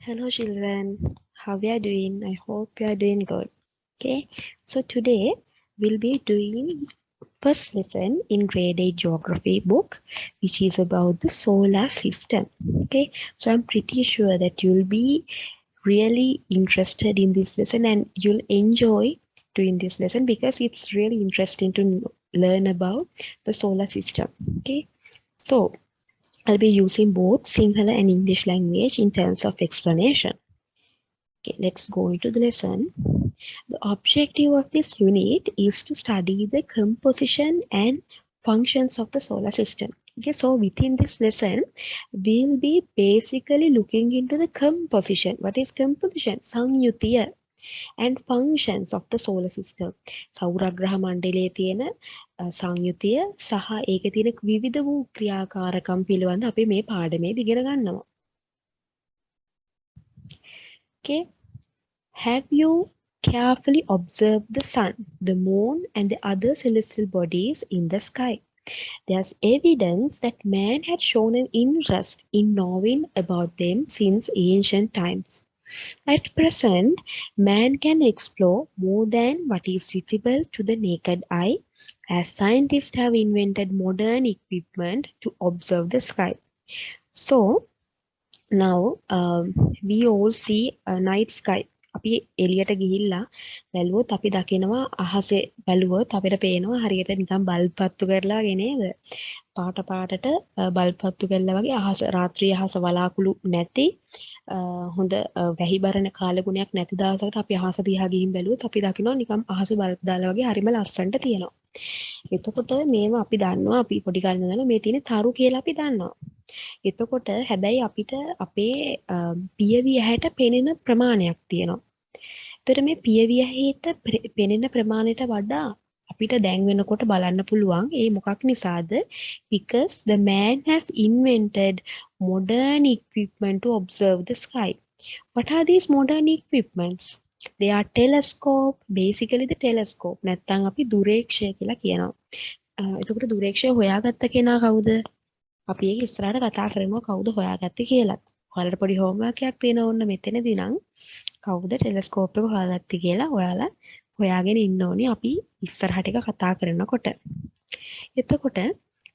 Hello children, how we are doing? I hope you are doing good. Okay, so today we'll be doing first lesson in grade 8 geography book, which is about the solar system. Okay, so I'm pretty sure that you'll be really interested in this lesson and you'll enjoy doing this lesson because it's really interesting to learn about the solar system. Okay, so I'll be using both Sinhala and English language in terms of explanation. Okay, let's go into the lesson. The objective of this unit is to study the composition and functions of the solar system. Okay, so within this lesson, we'll be basically looking into the composition. What is composition? Samyutiya and functions of the solar system. සෞරග්‍රහ මණ්ඩලයේ තියෙන සංයුතිය සහ ඒකේ තියෙන විවිධ වූ ක්‍රියාකාරකම් පිළිබඳ අපි මේ පාඩමේදී ඉගෙන ගන්නවා. Okay, have you carefully observed the sun, the moon, and the other celestial bodies in the sky? There's evidence that man had shown an interest in knowing about them since ancient times. At present, man can explore more than what is visible to the naked eye, as scientists have invented modern equipment to observe the sky. So, now we all see a night sky. අපි එළියට ගිහිල්ලා බැලුවොත් අපි දකිනවා අහසේ බැලුවොත් අපිට පේනවා හරියට නිකන් බල්බ් පත්තු කරලා වගේ නේද? පාට පාටට බල්බ් පත්තු කරලා වගේ අහස රාත්‍රී අහස වලාකුළු නැති හොඳ වැහිබරන කාලගුණයක් නැති දවසකට අපි අහස දිහා ගිහින් බැලුවොත් අපි දකිනවා නිකන් අහසේ බල්බ් දාලා වගේ හරිම ලස්සනට තියෙනවා. එතකොට මේව අපි දන්නවා අපි පොඩි කාලේ ඉඳලා මේ තියෙන තරු කියලා අපි දන්නවා. එතකොට හැබැයි අපිට අපේ පියවි ඇහැට පෙනෙන ප්‍රමාණයක් තියෙනවා. ඒතර මේ පියවි ඇහැට පෙනෙන ප්‍රමාණයට වඩා අපිට දැන් වෙනකොට බලන්න පුළුවන් ඒ මොකක් නිසාද? Because the man has invented modern equipment to observe the sky. What are these modern equipments? They are telescope, basically the telescope. නැත්තම් අපි දුරේක්ෂය කියලා කියනවා. එතකොට දුරේක්ෂය හොයාගත්ත කෙනා කවුද? අපි ඒක ඉස්සරහට කතා කරනවා කවුද හොයාගත්තේ කියලා. ඔයාලට පොඩි හෝම්වර්ක් එකක් තියෙනවා ඕන්න මෙතනදී නම් කවුද ටෙලස්කෝප් එක හොයාගත්තේ කියලා ඔයාලා හොයාගෙන ඉන්න ඕනේ අපි ඉස්සරහට එක කතා කරනකොට. එතකොට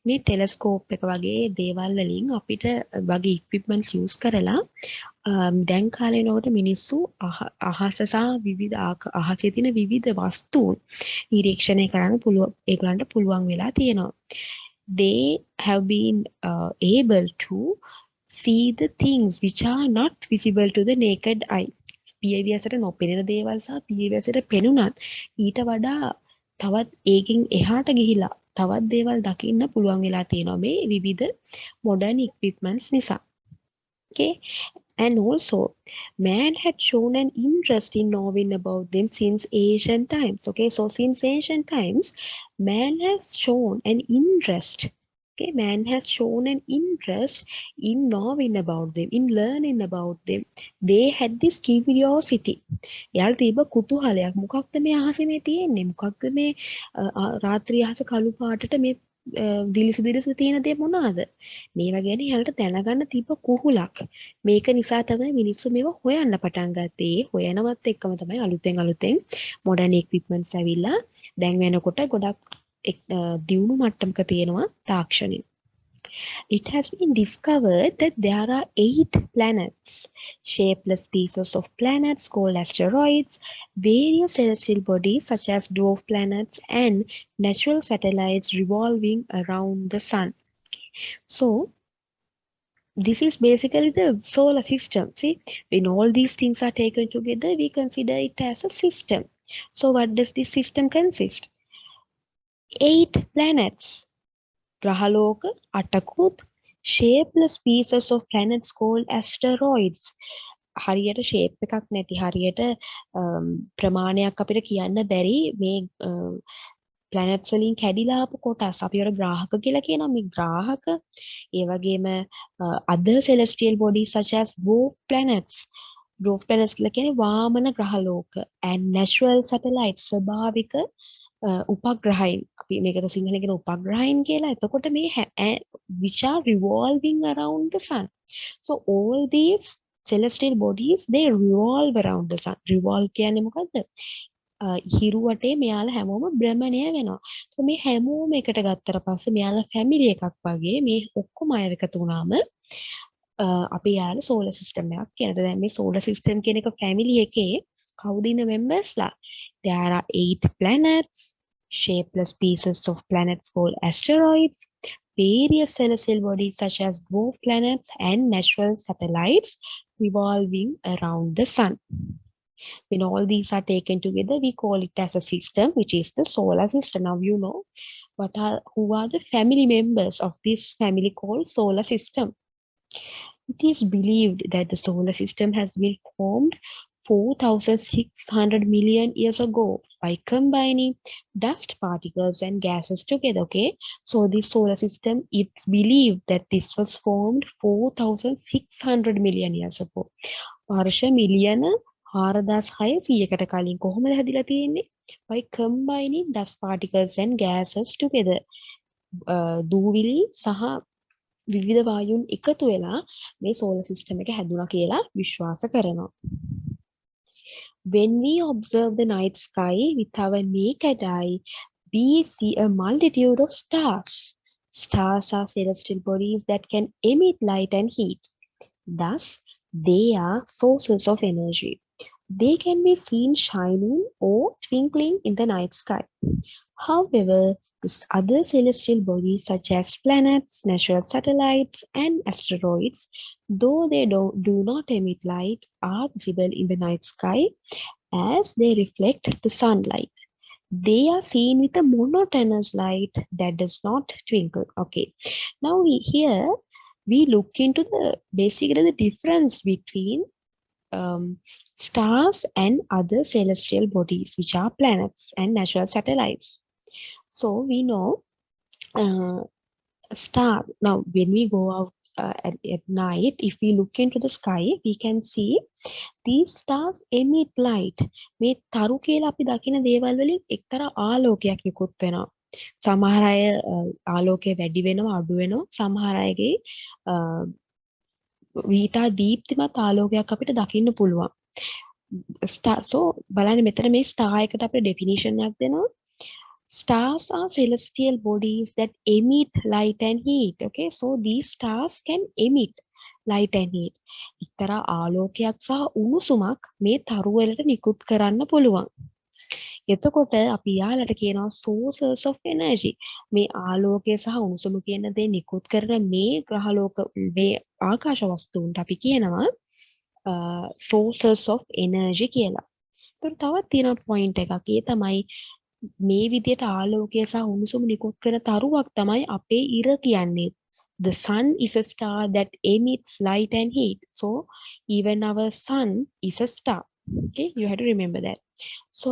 මේ ටෙලස්කෝප් එක වගේ දේවල් වලින් අපිට වගේ ඉක්විප්මන්ට්ස් යූස් කරලා දැන් කාලේ නෝට මිනිස්සු අහස සහ විවිධ අහසේ තියෙන විවිධ වස්තුන් නිරීක්ෂණය කරන්න පුළුවන් ඒගොල්ලන්ට පුළුවන් වෙලා තියෙනවා. They have been able to see the things which are not visible to the naked eye. පියවියසට නොපෙනෙන දේවල් සහ පියවියසට පෙනුනත් ඊට වඩා තවත් ඒකින් එහාට ගිහිලා තවත් දේවල් දකින්න පුළුවන් වෙලා තියෙනවා මේ විවිධ modern equipments නිසා. Okay, and also man had shown an interest in knowing about them since ancient times. Okay, so since ancient times man has shown an interest. Okay, man has shown an interest in knowing about them, in learning about them. They had this curiosity. යාළ තිබ්බ කුතුහලයක්. මොකක්ද මේ අහසේ මේ තියෙන්නේ? මොකක්ද මේ රාත්‍රී අහස කළු පාටට මේ දිලිසි දිලිසි තියෙන දේ මොනවාද? මේවා ගැන යාළට දැනගන්න තිබ්බ කුහුලක්. මේක නිසා තමයි මිනිස්සු මේවා හොයන්න පටන් ගත්තේ. හොයනවත් එක්කම තමයි අලුතෙන් modern equipments ඇවිල්ලා දැන් වෙනකොට ගොඩක් දියුණු මට්ටමක තියෙනවා තාක්ෂණය. It has been discovered that there are 8 planets, shapeless pieces of planets called asteroids, various celestial bodies such as dwarf planets and natural satellites revolving around the sun. So, this is basically the solar system. See, when all these things are taken together, we consider it as a system. So, what does this system consist? 8 planets. ග්‍රහලෝක 8කුත් shapeless pieces of planets called asteroids. හරියට shape එකක් නැති හරියට ප්‍රමාණයක් අපිට කියන්න බැරි මේ planets වලින් කැඩිලා ආපු කොටස් අපි වල ග්‍රාහක කියලා කියනවා. මේ ග්‍රාහක ඒ වගේම other celestial bodies such as dwarf planets. dwarf planets කියලා කියන්නේ වාමන ග්‍රහලෝක and natural satellites ස්වභාවික උපග්‍රහයින් අපි මේකට සිංහලෙන් කියන උපග්‍රහයින් කියලා. එතකොට මේ which are revolving around the sun. So all these celestial bodies, they revolve around the sun. Revolve කියන්නේ මොකද්ද? හිරු වටේ මෙයාලා හැමෝම භ්‍රමණය වෙනවා. So මේ හැමෝම එකට ගත්තට පස්සේ මෙයාලා ෆැමිලි එකක් වගේ මේ ඔක්කොම අය එකතු වුණාම අපි යාලා සෝලර් සිස්ටම් එකක් කියනවා. දැන් මේ සෝලර් සිස්ටම් කියන එක ෆැමිලි එකේ කවුද ඉන්න මෙම්බර්ස්ලා? There are 8 planets, shapeless pieces of planets called asteroids, various celestial bodies such as dwarf planets and natural satellites revolving around the sun. When all these are taken together, we call it as a system, which is the solar system. Now you know who are the family members of this family called solar system. It is believed that the solar system has been formed 4,600 million years ago by combining dust particles and gases together. Okay, so this solar system, it's believed that this was formed 4,600 million years ago. වර්ෂ මිලියන 4,600කට කලින් කොහොමද හැදිලා තියෙන්නේ? By combining dust particles and gases together. දූවිලි සහ විවිධ වායුන් එකතු වෙලා මේ solar system එක හැදුණා කියලා විශ්වාස කරනවා. When we observe the night sky with our naked eye, we see a multitude of stars. Stars are celestial bodies that can emit light and heat. Thus, they are sources of energy. They can be seen shining or twinkling in the night sky. However, other celestial bodies such as planets, natural satellites, and asteroids, though they do not emit light, are visible in the night sky as they reflect the sunlight. They are seen with a monotonous light that does not twinkle. Okay, now we look into basically the difference between stars and other celestial bodies, which are planets and natural satellites. So we know stars. Now, when we go out at night, if we look into the sky, we can see these stars emit light. මේ තරු කියලා අපි දකින දේවල් වලින් එක්තරා ආලෝකයක් නිකුත් වෙනවා. සමහර අය ආලෝකය වැඩි වෙනවා අඩු වෙනවා. සමහර අයගේ ඊට දීප්තිමත් ආලෝකයක් අපිට දකින්න පුළුවන්. So බලන්න මෙතන මේ star එකට අපිට definition එකක් දෙනවා. Stars are celestial bodies that emit light and heat. Okay, so these stars can emit light and heat. එක්තරා ආලෝකයක් සහ උණුසුමක් මේ තරු වලට නිකුත් කරන්න පුළුවන්. එතකොට අපි යාලට කියනවා sources of energy. මේ ආලෝකය සහ උණුසුම කියන දේ නිකුත් කරන මේ ග්‍රහලෝක මේ ආකාශ වස්තුන්ට අපි කියනවා sources of energy කියලා. ඒතර තවත් තියෙන point එකක්. ඒ තමයි මේ විදියට ආලෝකය සහ උණුසුම නිකුත් කරන තරුවක් තමයි අපේ ඉර කියන්නේ. The sun is a star that emits light and heat. So even our sun is a star. Okay, you have to remember that. So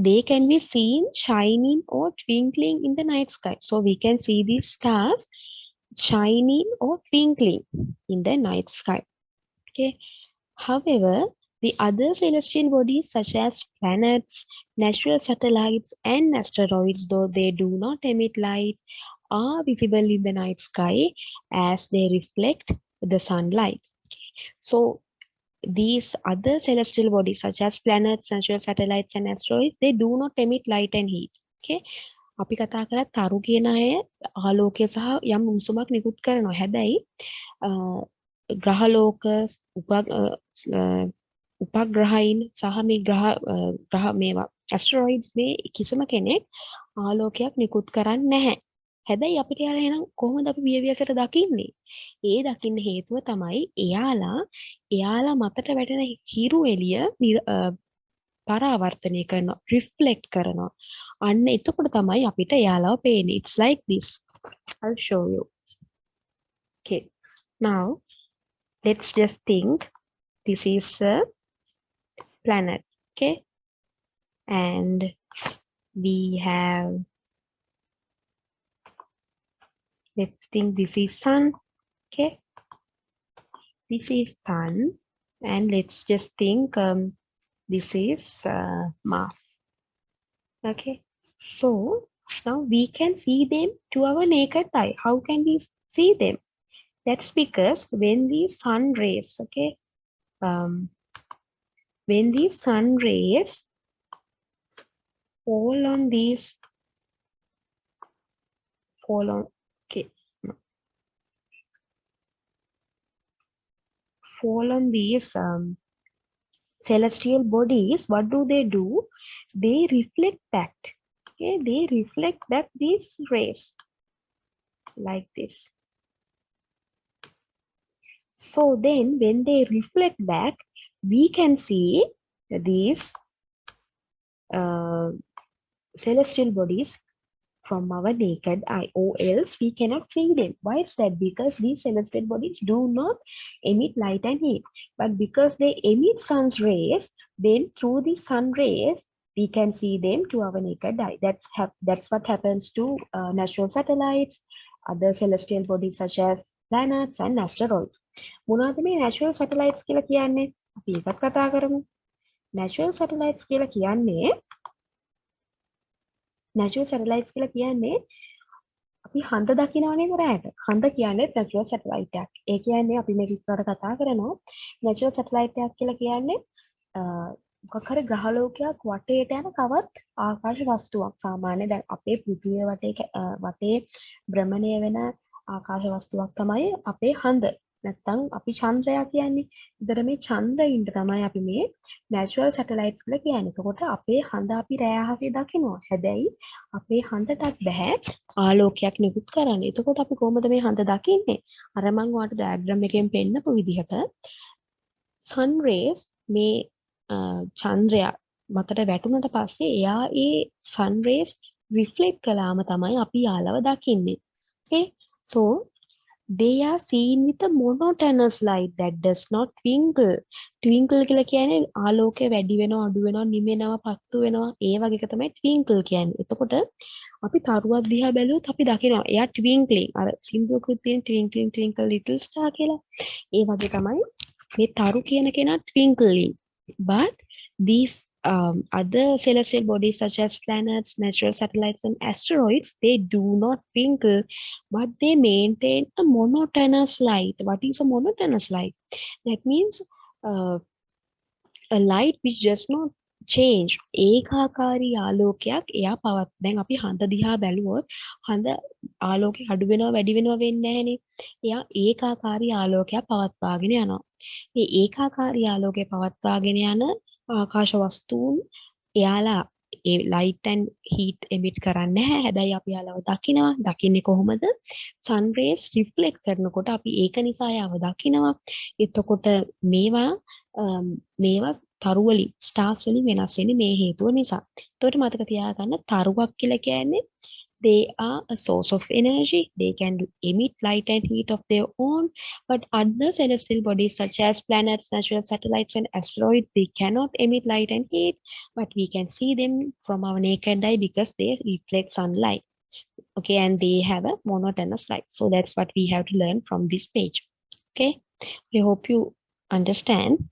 they can be seen shining or twinkling in the night sky. So we can see these stars shining or twinkling in the night sky. Okay. However, the other celestial bodies such as planets, natural satellites, and asteroids, though they do not emit light, are visible in the night sky as they reflect the sunlight. Okay. So these other celestial bodies such as planets, natural satellites, and asteroids, they do not emit light and heat. Okay. අපි කතා කරලා තරු කියන අය ආලෝකය සහ යම් උණුසුමක් නිකුත් කරනවා. හැබැයි ග්‍රහලෝක උපග්‍රහයින් සහ මේ ග්‍රහ මේවා asteroids මේ කිසිම කෙනෙක් ආලෝකයක් නිකුත් කරන්නේ නැහැ. හැබැයි අපිට යාලා එහෙනම් කොහොමද අපි බියවියසට දකින්නේ? ඒ දකින්න හේතුව තමයි එයාලා මතට වැටෙන හිරු එළිය පරාවර්තනය කරනවා, රිෆ්ලෙක්ට් කරනවා. අන්න එතකොට තමයි අපිට එයාලව පේන්නේ. It's like this. I'll show you. Okay. Now let's just think this is a planet. Okay. And we have, let's think this is sun. Okay. This is sun. And let's just think this is Mars. Okay. So now we can see them to our naked eye. How can we see them? That's because when the sun rays, okay, when the sun rays fall on these, fall on, okay, no, fall on these celestial bodies, what do? They reflect back. Okay, they reflect back these rays like this. So then when they reflect back, we can see these uh, celestial bodies from our naked eye, or else we cannot see them. Why is that? Because these celestial bodies do not emit light and heat, but because they emit sun's rays, then through the sun rays we can see them to our naked eye. That's what happens to natural satellites, other celestial bodies such as planets and asteroids. මොනවද මේ natural satellites කියලා කියන්නේ? අපි ඒකත් කතා කරමු. Natural satellites කියලා කියන්නේ natural satellites කියලා කියන්නේ අපි හඳ දකිනවනේ රැට. හඳ කියන්නේ natural satellite එකක්. ඒ කියන්නේ අපි මේක ඉස්සරහට කතා කරනවා. natural satellite එකක් කියලා කියන්නේ මොකක් හරි ග්‍රහලෝකයක් වටේට යන කවත් ආකාශ වස්තුවක්. සාමාන්‍ය දැන් අපේ පෘථිවිය වටේ භ්‍රමණය වෙන ආකාශ වස්තුවක් තමයි අපේ හඳ. නැත්තම් අපි චන්ද්‍රයා කියන්නේ. ඉතින් මේ චන්ද්‍රයින්ට තමයි අපි මේ natural satellites කියලා කියන්නේ. එතකොට අපේ හඳ අපි රෑ අහසේ දකිනවා. හැබැයි අපේ හඳටත් බෑ ආලෝකයක් නිකුත් කරන්න. එතකොට අපි කොහොමද මේ හඳ දකින්නේ? අර මම ඔයාලට ඩයග්‍රෑම් එකෙන් පෙන්නපු විදිහට sun rays මේ චන්ද්‍රයා මතට වැටුණට පස්සේ එයා ඒ sun rays reflect කළාම තමයි අපි යාලව දකින්නේ. Okay, so they are seen with a monotonous light that does not twinkle. Twinkle කියලා කියන්නේ ආලෝකය වැඩි වෙනවා අඩු වෙනවා නිමෙනවා පත්තු වෙනවා ඒ වගේ එක තමයි twinkle කියන්නේ. එතකොට අපි තරුවක් දිහා බැලුවොත් අපි දකිනවා එයා twinkling. අර සින්දුවකුත් තියෙන twinkling twinkle little star කියලා. ඒ වගේ තමයි මේ තරු කියන කෙනා twinkling. But these other celestial bodies such as planets, natural satellites and asteroids, they do not twinkle, but they maintain a monotonous light. What is a monotonous light? That means a light which does not change. ඒකාකාරී ආලෝකයක් එයා පවත්. දැන් අපි හඳ දිහා බැලුවොත් හඳ ආලෝකය අඩු වෙනවා වැඩි වෙනවා වෙන්නේ නැහනේ. එයා ඒකාකාරී ආලෝකයක් පවත්වාගෙන යනවා. මේ ඒකාකාරී ආලෝකය පවත්වාගෙන යන ආකාශ වස්තුන් එයාලා ඒ light and heat emit කරන්නේ නැහැ. හැබැයි අපි යාලව දකිනවා. දකින්නේ කොහොමද? sun rays reflect කරනකොට අපි ඒක නිසා යාව දකිනවා. එතකොට මේවා තරු වලින් stars වලින් වෙනස් වෙන්නේ මේ හේතුව නිසා. එතකොට මතක තියාගන්න තරුවක් කියලා කියන්නේ they are a source of energy. They can emit light and heat of their own. But other celestial bodies such as planets, natural satellites and asteroids, they cannot emit light and heat. But we can see them from our naked eye because they reflect sunlight. Okay, and they have a monotonous light. So that's what we have to learn from this page. Okay, I hope you understand.